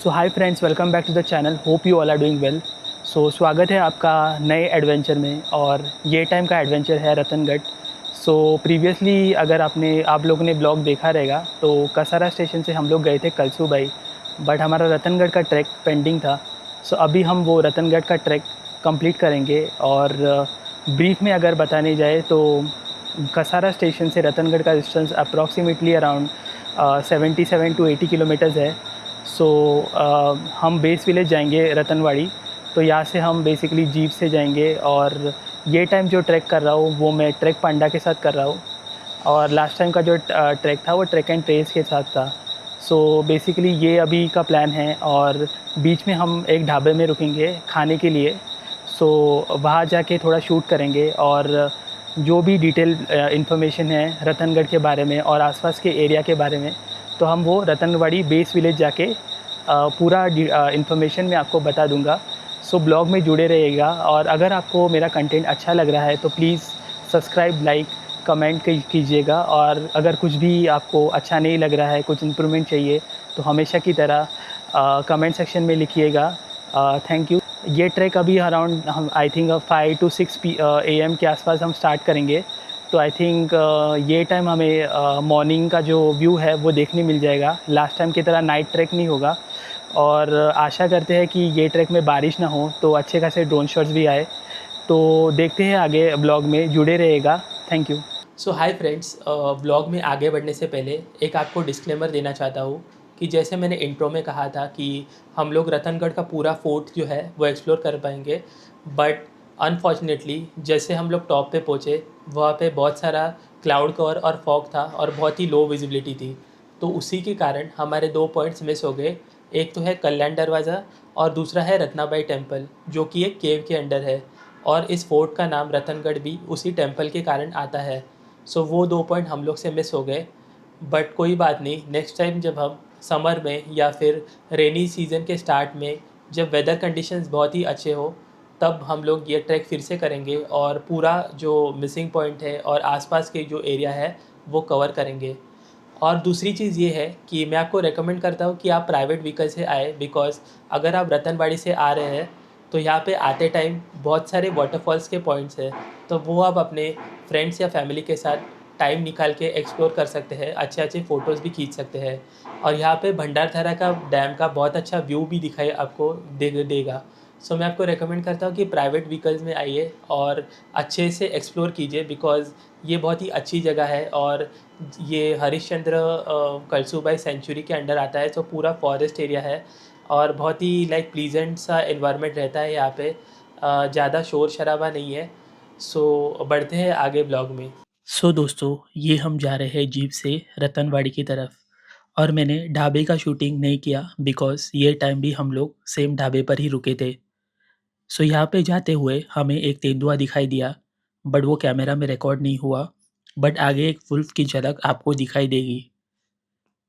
So hi friends, welcome back to the channel. Hope you all are doing well. So स्वागत है आपका नए adventure में, और ये टाइम का एडवेंचर है रतनगढ़। सो प्रीवियसली अगर आप लोगों ने ब्लॉग देखा रहेगा तो कसारा स्टेशन से हम लोग गए थे कलसूबाई, बट हमारा रतनगढ़ का ट्रैक पेंडिंग था। सो अभी हम वो रतनगढ़ का ट्रैक कंप्लीट करेंगे। और ब्रीफ में अगर बताने जाए तो कसारा स्टेशन से रतनगढ़ का distance approximately around 77 to 80 kilometres है। सो हम बेस विलेज जाएंगे रतनवाड़ी। तो यहाँ से हम बेसिकली जीप से जाएंगे, और ये टाइम जो ट्रैक कर रहा हूँ वो मैं ट्रैक पांडा के साथ कर रहा हूँ। और लास्ट टाइम का जो ट्रैक था वो ट्रैक एंड ट्रेस के साथ था। सो बेसिकली ये अभी का प्लान है, और बीच में हम एक ढाबे में रुकेंगे खाने के लिए। सो वहाँ जाके थोड़ा शूट करेंगे, और जो भी डिटेल इन्फॉर्मेशन है रतनगढ़ के बारे में और आसपास के एरिया के बारे में, तो हम वो रतनवाड़ी बेस विलेज जाके पूरा इन्फॉर्मेशन मैं आपको बता दूंगा। सो ब्लॉग में जुड़े रहिएगा, और अगर आपको मेरा कंटेंट अच्छा लग रहा है तो प्लीज़ सब्सक्राइब, लाइक, कमेंट कीजिएगा। और अगर कुछ भी आपको अच्छा नहीं लग रहा है, कुछ इम्प्रूवमेंट चाहिए, तो हमेशा की तरह कमेंट सेक्शन में लिखिएगा। Thank you. ये ट्रैक अभी अराउंड हम आई थिंक 5 to 6 AM के आसपास हम स्टार्ट करेंगे। तो आई थिंक ये टाइम हमें मॉर्निंग का जो व्यू है वो देखने मिल जाएगा। लास्ट टाइम की तरह नाइट ट्रैक नहीं होगा, और आशा करते हैं कि ये ट्रैक में बारिश ना हो तो अच्छे खासे ड्रोन शॉट्स भी आए। तो देखते हैं आगे, ब्लॉग में जुड़े रहेगा। Thank you. So hi friends, blog में आगे बढ़ने से पहले एक आपको डिस्क्लेमर देना चाहता हूँ कि जैसे मैंने इंट्रो में कहा था कि हम लोग रतनगढ़ का पूरा फोर्ट जो है वो एक्सप्लोर कर पाएंगे, बट अनफॉर्चुनेटली जैसे हम लोग टॉप पे पहुँचे वहाँ पे बहुत सारा क्लाउड कवर और फॉग था और बहुत ही लो विजिबिलिटी थी। तो उसी के कारण हमारे 2 पॉइंट्स मिस हो गए। एक तो है कल्याण दरवाज़ा, और दूसरा है रत्नाबाई टेम्पल, जो कि एक केव के अंडर है। और इस फोर्ट का नाम रतनगढ़ भी उसी टेम्पल के कारण आता है। सो वो 2 पॉइंट हम लोग से मिस हो गए, बट कोई बात नहीं। नेक्स्ट टाइम जब हम समर में या फिर रेनी सीज़न के स्टार्ट में, जब वेदर कंडीशंस बहुत ही अच्छे हो, तब हम लोग ये ट्रैक फिर से करेंगे और पूरा जो मिसिंग पॉइंट है और आसपास के जो एरिया है वो कवर करेंगे। और दूसरी चीज़ ये है कि मैं आपको रेकमेंड करता हूँ कि आप प्राइवेट व्हीकल से आए, बिकॉज़ अगर आप रतनबाड़ी से आ रहे हैं तो यहाँ पे आते टाइम बहुत सारे वाटरफॉल्स के पॉइंट्स हैं। तो वो आप अपने फ्रेंड्स या फैमिली के साथ टाइम निकाल के एक्सप्लोर कर सकते हैं, अच्छे अच्छे फ़ोटोज़ भी खींच सकते हैं। और यहाँ पे भंडारधारा का डैम का बहुत अच्छा व्यू भी दिखाई आपको देगा। सो मैं आपको रेकमेंड करता हूँ कि प्राइवेट व्हीकल्स में आइए और अच्छे से एक्सप्लोर कीजिए, बिकॉज़ ये बहुत ही अच्छी जगह है। और ये हरिश्चंद्र कलसूबाई सेंचुरी के अंडर आता है, तो पूरा फॉरेस्ट एरिया है और बहुत ही लाइक प्लीजेंट सा एनवायरनमेंट रहता है यहाँ पे। ज़्यादा शोर शराबा नहीं है। सो बढ़ते हैं आगे ब्लॉग में। सो दोस्तों, ये हम जा रहे हैं जीप से रतनवाड़ी की तरफ, और मैंने ढाबे का शूटिंग नहीं किया बिकॉज़ ये टाइम भी हम लोग सेम ढाबे पर ही रुके थे। सो यहाँ पे जाते हुए हमें एक तेंदुआ दिखाई दिया, बट वो कैमरा में रिकॉर्ड नहीं हुआ। बट आगे एक वुल्फ की झलक आपको दिखाई देगी।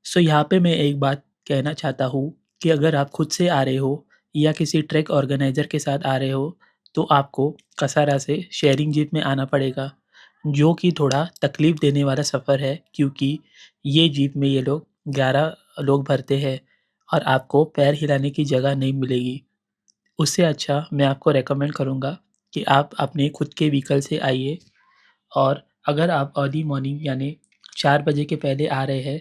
सो यहाँ पे मैं एक बात कहना चाहता हूँ कि अगर आप खुद से आ रहे हो या किसी ट्रैक ऑर्गेनाइज़र के साथ आ रहे हो, तो आपको कसारा से शेयरिंग जीप में आना पड़ेगा, जो कि थोड़ा तकलीफ़ देने वाला सफ़र है, क्योंकि ये जीप में ये लोग 11 लोग भरते हैं और आपको पैर हिलाने की जगह नहीं मिलेगी। उससे अच्छा मैं आपको रेकमेंड करूँगा कि आप अपने खुद के व्हीकल से आइए। और अगर आप अर्ली मॉर्निंग यानी 4 बजे के पहले आ रहे हैं,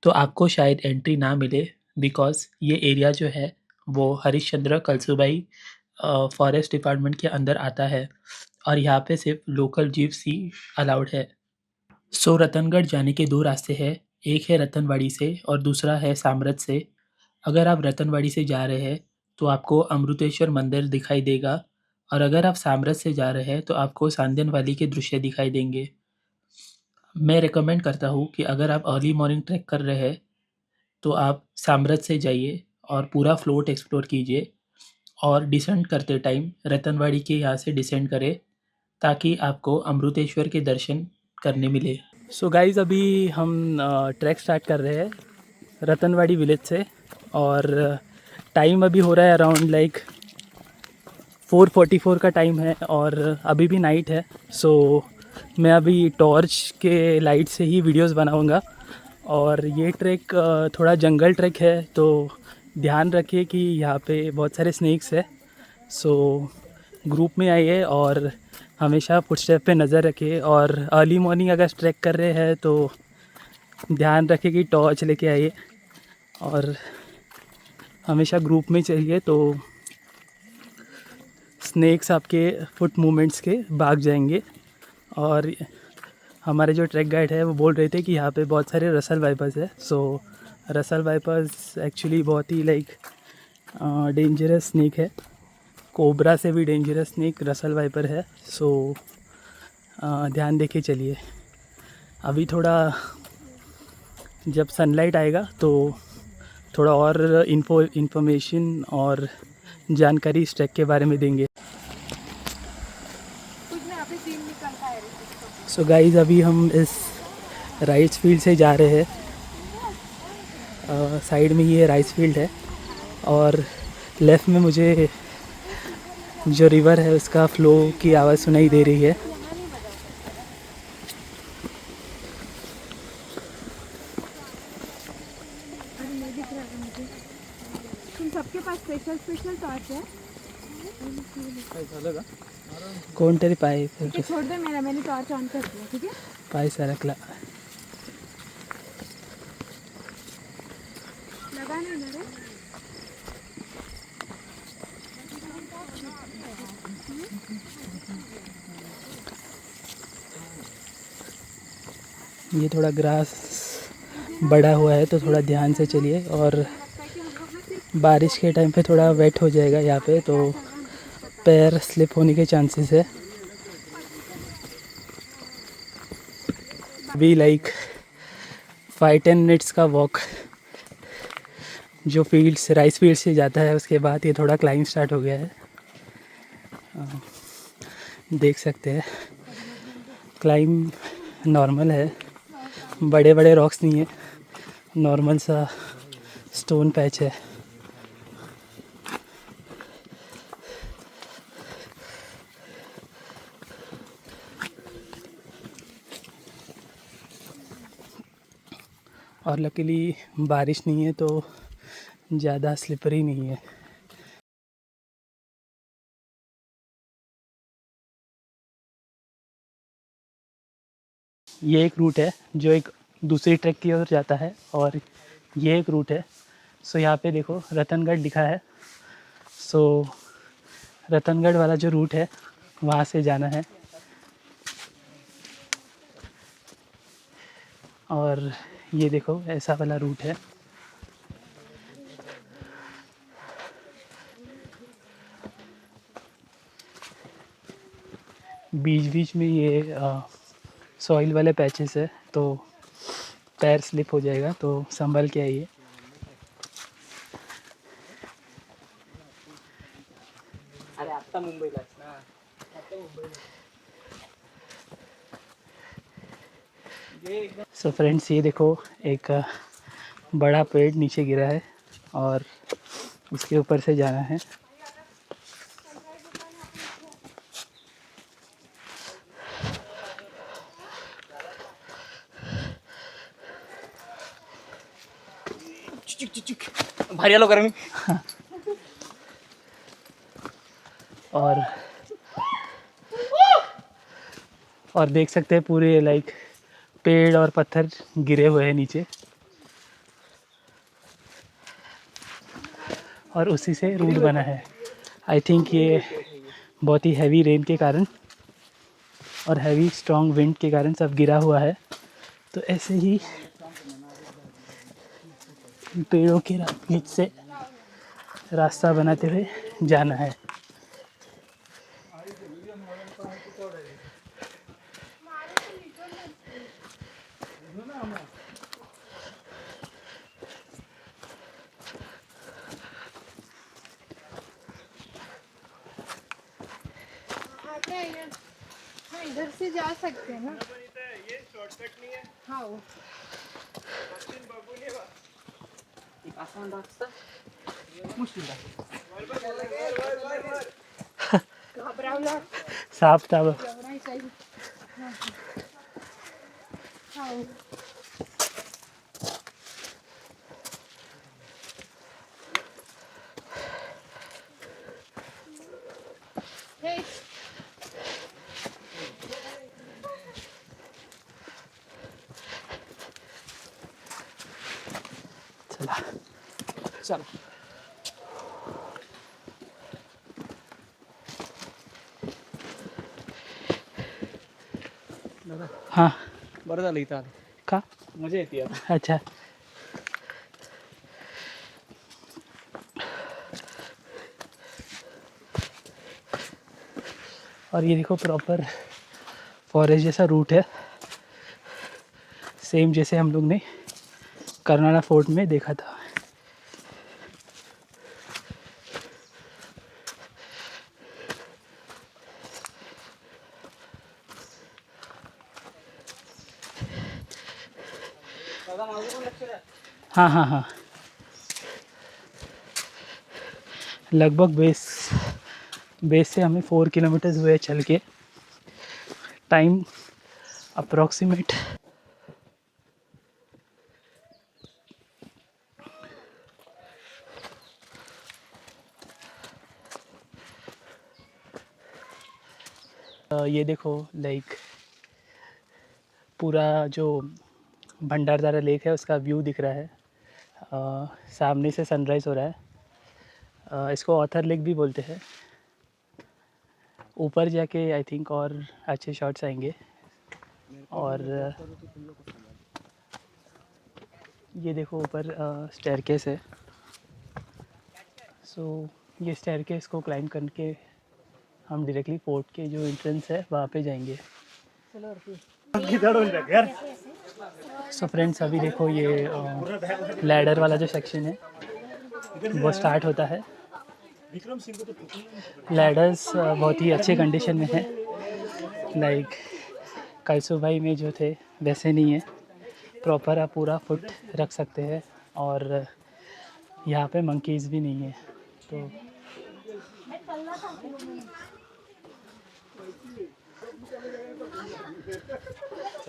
तो आपको शायद एंट्री ना मिले, बिकॉज़ ये एरिया जो है वो हरिश्चंद्र कलसूबाई फॉरेस्ट डिपार्टमेंट के अंदर आता है, और यहाँ पे सिर्फ लोकल जीप्स ही अलाउड है। सो रतनगढ़ जाने के 2 रास्ते हैं, एक है रतनवाड़ी से और दूसरा है सामरत से। अगर आप रतनवाड़ी से जा रहे हैं तो आपको अमृतेश्वर मंदिर दिखाई देगा, और अगर आप सामरत से जा रहे हैं तो आपको सांदन वाली के दृश्य दिखाई देंगे। मैं रिकमेंड करता हूँ कि अगर आप अर्ली मॉर्निंग ट्रैक कर रहे हैं तो आप सामरत से जाइए और पूरा फ्लोट एक्सप्लोर कीजिए, और डिसेंड करते टाइम रतनवाड़ी के यहाँ से डिसेंड करें, ताकि आपको अमृतेश्वर के दर्शन करने मिले। सो गाइज़, अभी हम ट्रैक स्टार्ट कर रहे हैं रतनवाड़ी विलेज से, और टाइम अभी हो रहा है अराउंड लाइक 4:44 का टाइम है, और अभी भी नाइट है। सो मैं अभी टॉर्च के लाइट से ही वीडियोस बनाऊंगा। और ये ट्रैक थोड़ा जंगल ट्रैक है, तो ध्यान रखिए कि यहाँ पे बहुत सारे स्नेक्स है। सो ग्रुप में आइए और हमेशा फुटस्टेप पे नज़र रखिए। और अर्ली मॉर्निंग अगर ट्रैक कर रहे हैं तो ध्यान रखिए कि टॉर्च लेके आइए और हमेशा ग्रुप में चलिए, तो स्नेक्स आपके फुट मूवमेंट्स के भाग जाएंगे। और हमारे जो ट्रैक गाइड है वो बोल रहे थे कि यहाँ पे बहुत सारे रसल वाइपर्स है। सो रसल वाइपर्स एक्चुअली बहुत ही लाइक डेंजरस स्नेक है, कोबरा से भी डेंजरस स्नेक रसल वाइपर है। सो ध्यान देके चलिए। अभी थोड़ा जब सनलाइट आएगा तो थोड़ा और इन्फॉर्मेशन और जानकारी इस ट्रैक के बारे में देंगे। सो गाइस अभी हम इस राइस फील्ड से जा रहे हैं। साइड में ये राइस फील्ड है और लेफ़्ट में मुझे जो रिवर है उसका फ्लो की आवाज़ सुनाई दे रही है। सबके पास स्पेशल टॉर्च है। कौन तेरी पाइप छोड़ दे मेरा, मैंने टॉर्च ऑन कर दिया। ठीक है, पाइप से रखला लगा नहीं मेरे। ये थोड़ा ग्रास बड़ा हुआ है तो थोड़ा ध्यान से चलिए। और बारिश के टाइम पे थोड़ा वेट हो जाएगा यहाँ पे, तो पैर स्लिप होने के चांसेस है। अभी लाइक 5-10 मिनट्स का वॉक जो फील्ड्स राइस फील्ड से जाता है, उसके बाद ये थोड़ा क्लाइंब स्टार्ट हो गया है। देख सकते हैं क्लाइंब नॉर्मल है, बड़े बड़े रॉक्स नहीं है, नॉर्मल सा स्टोन पैच है। और लकीली बारिश नहीं है तो ज़्यादा स्लिपरी नहीं है। ये एक रूट है जो एक दूसरी ट्रैक की ओर जाता है और ये एक रूट है। सो यहाँ पे देखो रतनगढ़ लिखा है। सो रतनगढ़ वाला जो रूट है वहाँ से जाना है। और ये देखो ऐसा वाला रूट है। बीच बीच में ये सॉइल वाले पैचेस है तो पैर स्लिप हो जाएगा, तो संभल के आइए। अरे आता मुंबईलाच ना, आता मुंबईला। सो फ्रेंड्स ये देखो एक बड़ा पेड़ नीचे गिरा है और उसके ऊपर से जाना है। भारी आलो कर मी। और देख सकते हैं पूरे लाइक पेड़ और पत्थर गिरे हुए हैं नीचे और उसी से रूट बना है। आई थिंक ये बहुत ही हैवी रेन के कारण और हैवी स्ट्रॉन्ग विंड के कारण सब गिरा हुआ है। तो ऐसे ही पेड़ों के बीच से रास्ता बनाते हुए जाना है। हाँ, इधर से जा सकते हैं ना। ये शॉर्टकट नहीं है। हाँ वो आसान रास्ता मुश्किल घबरावला साफ था वो। नहीं सही। हाँ चला दादा हाँ बरं झालं इथं आलं का मजा येते आता अच्छा और ये देखो प्रॉपर फॉरेस्ट जैसा रूट है सेम जैसे हम लोग ने कर्नाला फोर्ट में देखा था दादा माझं पण लक्ष द्या हाँ हाँ हाँ लगभग बेस से हमें 4 किलोमीटर्स हुए चल के टाइम अप्रॉक्सीमेट ये देखो लाइक पूरा जो भंडारदरा लेक है उसका व्यू दिख रहा है सामने से सनराइज़ हो रहा है इसको ऑथर लेक भी बोलते हैं ऊपर जाके आई थिंक और अच्छे शॉट्स आएंगे और ये देखो ऊपर स्टेयरकेस है सो ये स्टेयरकेस को क्लाइंब करके हम डायरेक्टली फोर्ट के जो एंट्रेंस है वहाँ पे जाएंगे सो फ्रेंड्स अभी देखो ये लैडर वाला जो सेक्शन है वो स्टार्ट होता है लैडर्स बहुत ही अच्छे कंडीशन में है लाइक कलसुभाई में जो थे वैसे नहीं है प्रॉपर आप पूरा फुट रख सकते हैं और यहाँ पे मंकीज़ भी नहीं है तो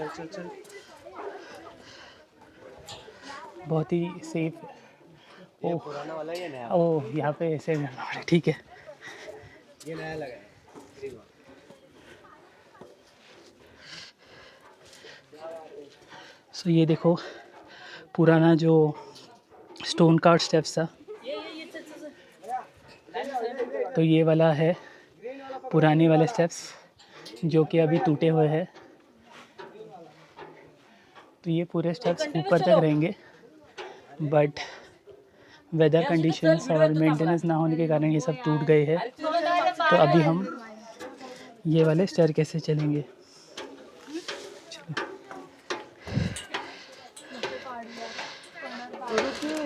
चल बहुत ही सेफ ये पुराना वाला या नया ओ यहाँ पे ऐसे ठीक है ये नया लगा है सो ये देखो पुराना जो स्टोन कार्ड स्टेप्स था तो ये वाला है पुराने वाले स्टेप्स जो कि अभी टूटे हुए हैं तो ये पूरे स्टेप्स ऊपर तक रहेंगे बट वेदर कंडीशंस और मेंटेनेंस ना होने के कारण ये सब टूट गए हैं तो अभी हम ये वाले स्टेयर कैसे चलेंगे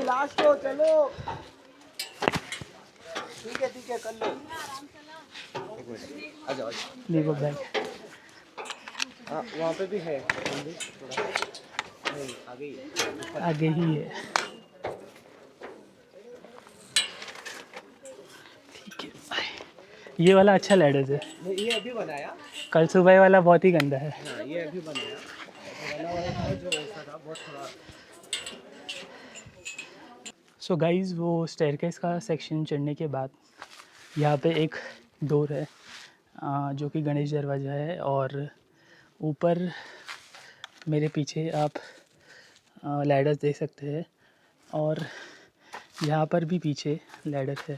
लास्ट हो चलो ठीक है कर लो एक मिनट आ जाओ लीव बैग हाँ वहाँ पे भी है थोड़ा नहीं आगे ही आगे ही है ठीक है ये वाला अच्छा लैडर्स है नहीं ये अभी बनाया कल सुबह वाला बहुत ही गंदा है हाँ ये अभी बनाया वाला था जो ऐसा था बहुत थोड़ा सो गाइस वो स्टेयरकेस का सेक्शन चढ़ने के बाद यहाँ पे एक डोर है जो कि गणेश दरवाज़ा है और ऊपर मेरे पीछे आप लैडर्स देख सकते हैं और यहाँ पर भी पीछे लैडर है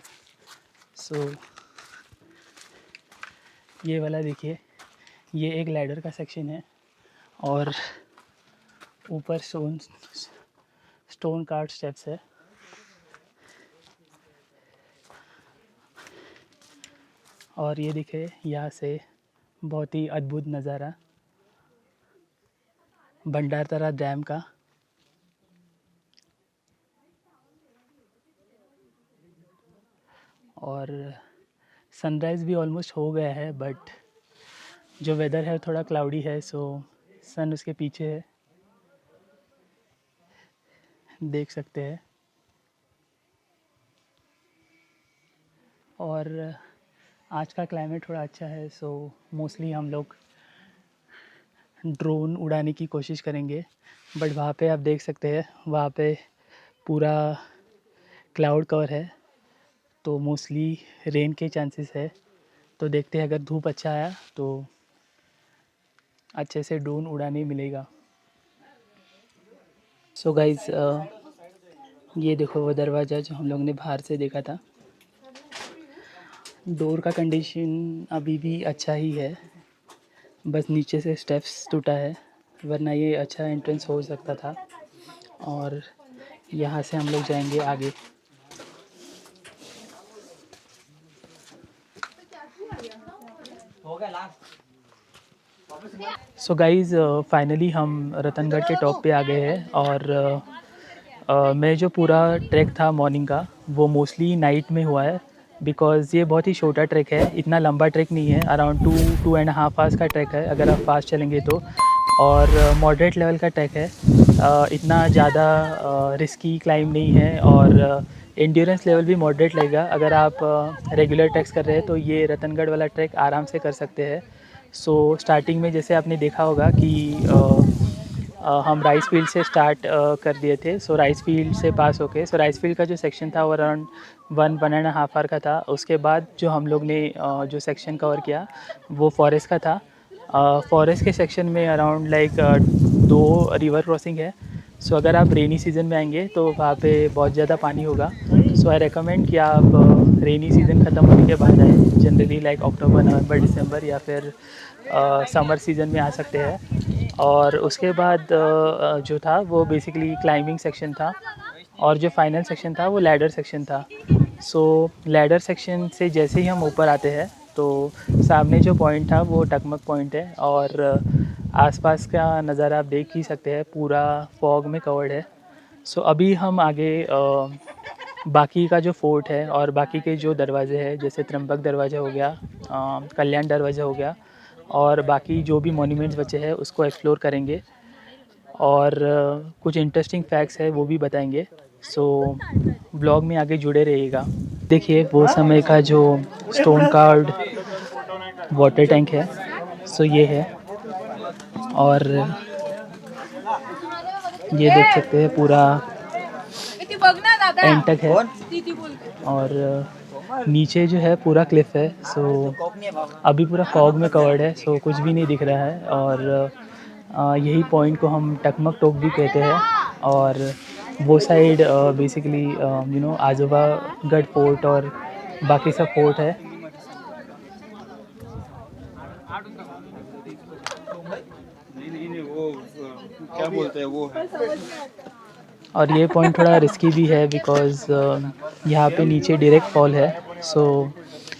सो ये वाला देखिए ये एक लैडर का सेक्शन है और ऊपर स्टोन कार्ड स्टेप्स है और ये दिखे यहाँ से बहुत ही अद्भुत नज़ारा भंडारदरा डैम का और सनराइज़ भी ऑलमोस्ट हो गया है बट जो वेदर है थोड़ा क्लाउडी है सो सन उसके पीछे है देख सकते हैं और आज का क्लाइमेट थोड़ा अच्छा है सो मोस्टली हम लोग ड्रोन उड़ाने की कोशिश करेंगे बट वहाँ पे आप देख सकते हैं वहाँ पे पूरा क्लाउड कवर है तो मोस्टली रेन के चांसेस है तो देखते हैं अगर धूप अच्छा आया तो अच्छे से ड्रोन उड़ाने मिलेगा सो गाइज ये देखो वो दरवाज़ा जो हम लोग ने बाहर से देखा था। डोर का कंडीशन अभी भी अच्छा ही है, बस नीचे से स्टेप्स टूटा है, वरना ये अच्छा एंट्रेंस हो सकता था। और यहाँ से हम लोग जाएंगे आगे। सो गाइज़ फाइनली हम रतनगढ़ के टॉप पे आ गए हैं। और मैं जो पूरा ट्रैक था मॉर्निंग का वो मोस्टली नाइट में हुआ है, बिकॉज़ ये बहुत ही छोटा ट्रैक है, इतना लंबा ट्रैक नहीं है। अराउंड 2-2.5 आवर्स का ट्रैक है अगर आप फास्ट चलेंगे तो। और मॉडरेट लेवल का ट्रैक है, इतना ज़्यादा रिस्की क्लाइंब नहीं है। और एंड्योरेंस लेवल भी मॉडरेट लगेगा। अगर आप रेगुलर ट्रैक्स कर रहे हैं तो ये रतनगढ़ वाला ट्रैक आराम से कर सकते हैं। सो स्टार्टिंग में जैसे आपने देखा होगा कि हम राइस फील्ड से स्टार्ट कर दिए थे। सो राइस फील्ड से पास होके, सो राइस फील्ड का जो सेक्शन था वो अराउंड 1-1.5 आवर का था। उसके बाद जो हम लोग ने जो सेक्शन कवर किया वो फॉरेस्ट का था। फॉरेस्ट के सेक्शन में अराउंड लाइक 2 रिवर क्रॉसिंग है। सो अगर आप रेनी सीज़न में आएंगे तो वहाँ पे बहुत ज़्यादा पानी होगा। सो आई रेकमेंड कि आप रेनी सीज़न ख़त्म होने के बाद आए, जनरली लाइक अक्टूबर, नवंबर, दिसंबर या फिर समर सीज़न में आ सकते हैं। और उसके बाद जो था वो बेसिकली क्लाइंबिंग सेक्शन था। और जो फाइनल सेक्शन था वो लैडर सेक्शन था। सो लैडर सेक्शन से जैसे ही हम ऊपर आते हैं तो सामने जो पॉइंट था वो टकमक पॉइंट है। और आसपास का नज़ारा आप देख ही सकते हैं, पूरा फॉग में कवर्ड है। सो अभी हम आगे बाकी का जो फोर्ट है और बाकी के जो दरवाजे हैं, जैसे त्र्यंबक दरवाज़ा हो गया, कल्याण दरवाज़ा हो गया, और बाकी जो भी मॉन्यूमेंट्स बचे हैं उसको एक्सप्लोर करेंगे। और कुछ इंटरेस्टिंग फैक्ट्स है वो भी बताएंगे। सो ब्लॉग में आगे जुड़े रहिएगा। देखिए वो समय का जो स्टोन कार्व्ड वाटर टैंक है, सो ये है। और ये देख सकते हैं पूरा एंड तक है। और नीचे जो है पूरा क्लिफ है। सो अभी पूरा फॉग में कवर्ड है, सो कुछ भी नहीं दिख रहा है। और यही पॉइंट को हम टकमक टोक भी कहते हैं। और वो साइड बेसिकली आजोबागढ़ फोर्ट और बाकी सब फोर्ट है। वो क्या बोलते हैं वो है। और ये पॉइंट थोड़ा रिस्की भी है बिकॉज़ यहाँ पे नीचे डायरेक्ट फॉल है। सो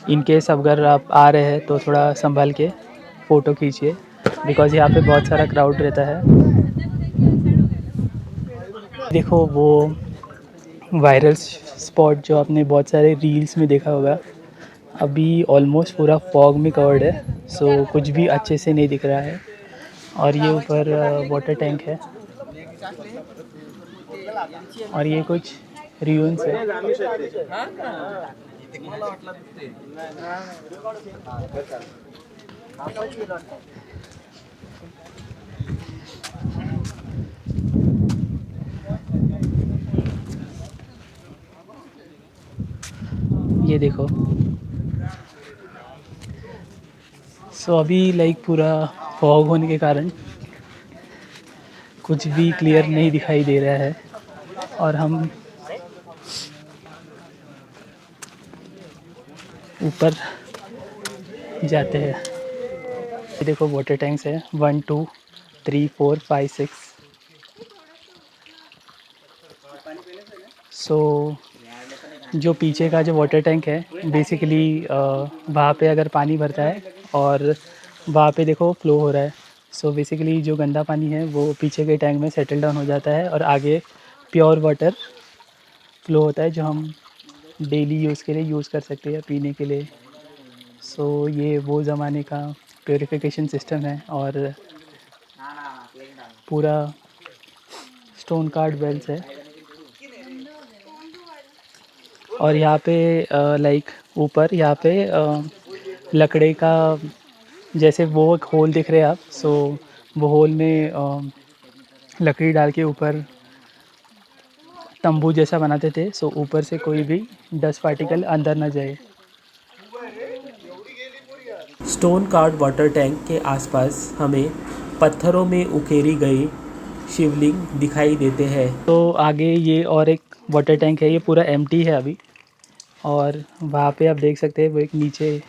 इन केस अगर आप आ रहे हैं तो थोड़ा संभल के फ़ोटो खींचिए, बिकॉज़ यहाँ पे बहुत सारा क्राउड रहता है। देखो वो वायरल स्पॉट जो आपने बहुत सारे रील्स में देखा होगा, अभी ऑलमोस्ट पूरा फॉग में कवर्ड है। सो कुछ भी अच्छे से नहीं दिख रहा है। और ये ऊपर वाटर टैंक है। और ये कुछ रियून्स है। ये देखो। सो अभी लाइक पूरा फॉग होने के कारण कुछ भी क्लियर नहीं दिखाई दे रहा है। और हम ऊपर जाते हैं। ये देखो वाटर टैंक्स है 1 2 3 4 5 6। सो जो पीछे का जो वाटर टैंक है बेसिकली वहाँ पे अगर पानी भरता है और वहाँ पे देखो फ्लो हो रहा है। सो बेसिकली जो गंदा पानी है वो पीछे के टैंक में सेटल डाउन हो जाता है और आगे प्योर वाटर फ्लो होता है जो हम डेली यूज़ के लिए यूज़ कर सकते हैं पीने के लिए। सो ये वो ज़माने का प्योरीफिकेशन सिस्टम है। और पूरा स्टोन कार्ड वेल्स है। और यहाँ पे लाइक ऊपर यहाँ पे लकड़े का जैसे वो एक होल दिख रहे हैं आप। सो वो होल में लकड़ी डाल के ऊपर तंबू जैसा बनाते थे। सो ऊपर से कोई भी डस्ट पार्टिकल अंदर ना जाए। स्टोन कार्ड वाटर टैंक के आसपास हमें पत्थरों में उकेरी गई शिवलिंग दिखाई देते हैं। तो आगे ये और एक वाटर टैंक है, ये पूरा एम्प्टी है अभी। और वहाँ पे आप देख सकते हैं वो एक नीचे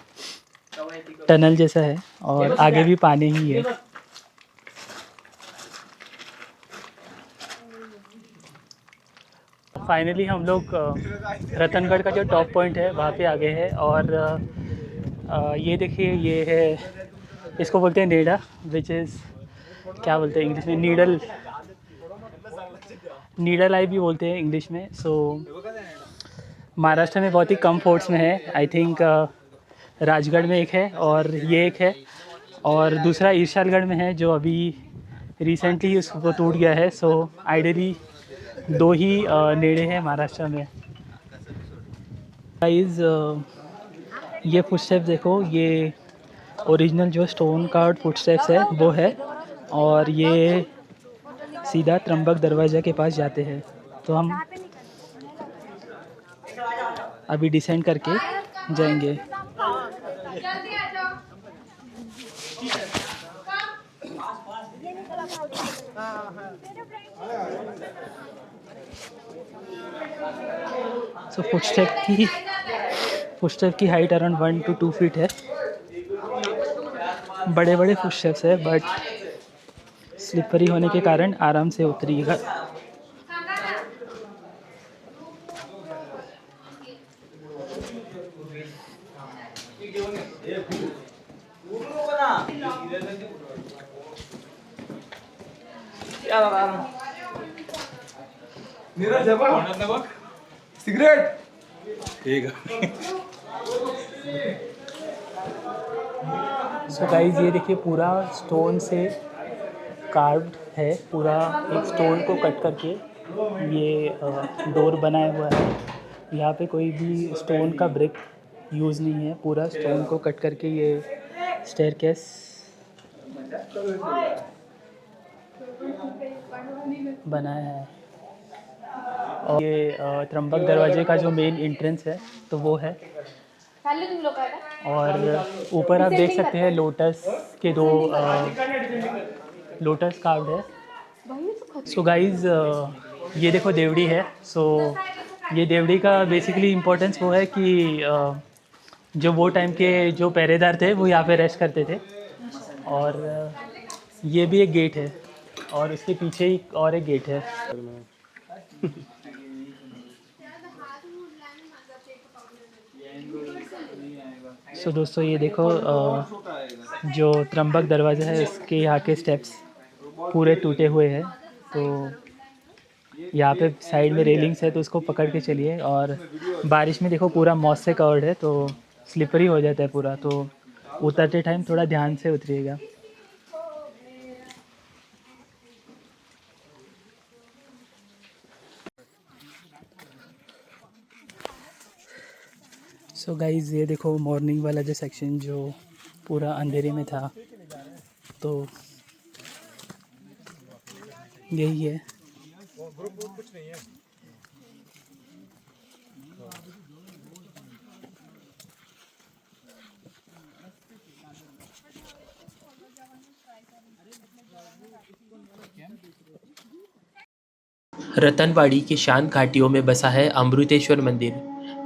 टनल जैसा है और आगे भी पानी ही है। फाइनली हम लोग रतनगढ़ का जो टॉप पॉइंट है वहाँ पे आ गए हैं। और ये देखिए, ये है, इसको बोलते हैं नेड़ा, विच इज़ क्या बोलते हैं इंग्लिश में, नीडल आई भी बोलते हैं इंग्लिश में। सो महाराष्ट्र में बहुत ही कम फोर्ट्स में है। आई थिंक राजगढ़ में एक है और ये एक है, और दूसरा ईर्षालगढ़ में है जो अभी रिसेंटली उसको टूट गया है। सो आइडियली 2 ही नेड़े हैं महाराष्ट्र में। गाइस ये फुटस्टेप्स देखो, ये ओरिजिनल जो स्टोन कार्ड फुटस्टेप्स है वो है, और ये सीधा त्र्यंबक दरवाज़ा के पास जाते हैं। तो हम अभी डिसेंड करके जाएंगे। सो फुटस्टेप की हाइट अराउंड 1 to 2 फीट है। बड़े बड़े फुटस्टेप्स है, बट स्लिपरी होने के कारण आराम से उतरिएगा। सिगरेट सो गाइस ये देखिए, पूरा स्टोन से कार्व्ड है, पूरा एक स्टोन को कट करके ये डोर बनाया हुआ है। यहाँ पे कोई भी स्टोन का ब्रिक यूज़ नहीं है, पूरा स्टोन को कट करके ये स्टेयरकेस बनाया है। और ये त्र्यंबक दरवाजे का जो मेन एंट्रेंस है तो वो है। और ऊपर आप देख सकते हैं लोटस के 2 लोटस कार्व्ड है। सो गाइज ये देखो देवड़ी है। सो ये देवड़ी का बेसिकली इम्पोर्टेंस वो है कि जो वो टाइम के जो पहरेदार थे वो यहाँ पे रेस्ट करते थे। और ये भी एक गेट है, और उसके पीछे ही और एक गेट है। सो दोस्तों ये देखो, जो त्र्यंबक दरवाज़ा है इसके यहाँ के स्टेप्स पूरे टूटे हुए हैं। तो यहाँ पे साइड में रेलिंग्स है, तो उसको पकड़ के चलिए। और बारिश में देखो पूरा मॉस से कवर्ड है, तो स्लिपरी हो जाता है पूरा, तो उतरते टाइम थोड़ा ध्यान से उतरिएगा। सो गाइज़ ये देखो, मॉर्निंग वाला जो सेक्शन जो पूरा अंधेरे में था, तो यही है। रतनवाड़ी की शांत घाटियों में बसा है अमृतेश्वर मंदिर,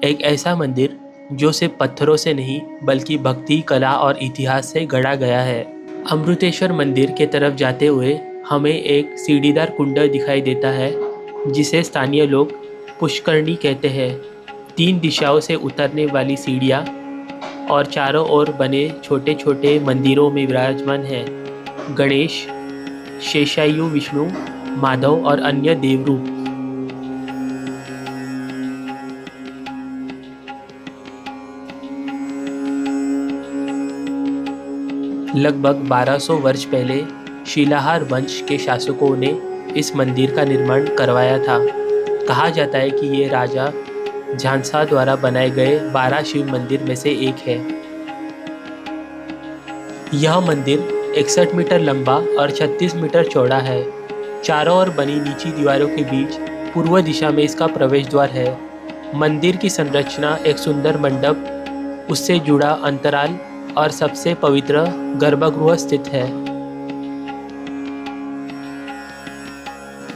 एक ऐसा मंदिर जो सिर्फ पत्थरों से नहीं बल्कि भक्ति, कला और इतिहास से गढ़ा गया है। अमृतेश्वर मंदिर के तरफ जाते हुए हमें एक सीढ़ीदार कुंड दिखाई देता है, जिसे स्थानीय लोग पुष्करणी कहते हैं। 3 दिशाओं से उतरने वाली सीढ़ियाँ और चारों ओर बने छोटे छोटे मंदिरों में विराजमान हैं गणेश, शेषायु, विष्णु, माधव और अन्य देवरूप। लगभग 1200 वर्ष पहले शिलाहार वंश के शासकों ने इस मंदिर का निर्माण करवाया था। कहा जाता है कि ये राजा झांसा द्वारा बनाए गए 12 शिव मंदिर में से एक है। यह मंदिर 61 मीटर लंबा और 36 मीटर चौड़ा है। चारों ओर बनी नीची दीवारों के बीच पूर्व दिशा में इसका प्रवेश द्वार है। मंदिर की संरचना एक सुंदर मंडप, उससे जुड़ा अंतराल और सबसे पवित्र गर्भगृह स्थित है।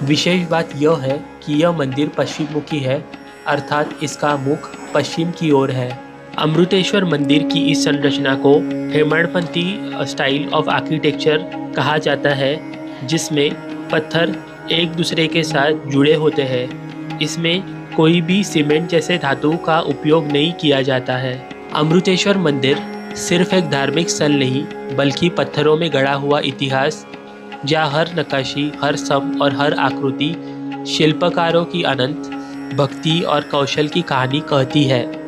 विशेष बात यह है कि यह मंदिर पश्चिम मुखी है, अर्थात इसका मुख पश्चिम की ओर है। अमृतेश्वर मंदिर की इस संरचना को हेमाडपंथी स्टाइल ऑफ आर्किटेक्चर कहा जाता है, जिसमें पत्थर एक दूसरे के साथ जुड़े होते हैं। इसमें कोई भी सीमेंट जैसे धातु का उपयोग नहीं किया जाता है। अमृतेश्वर मंदिर सिर्फ एक धार्मिक स्थल नहीं, बल्कि पत्थरों में गढ़ा हुआ इतिहास, जहाँ हर नक्काशी, हर स्तंभ और हर आकृति शिल्पकारों की अनंत भक्ति और कौशल की कहानी कहती है।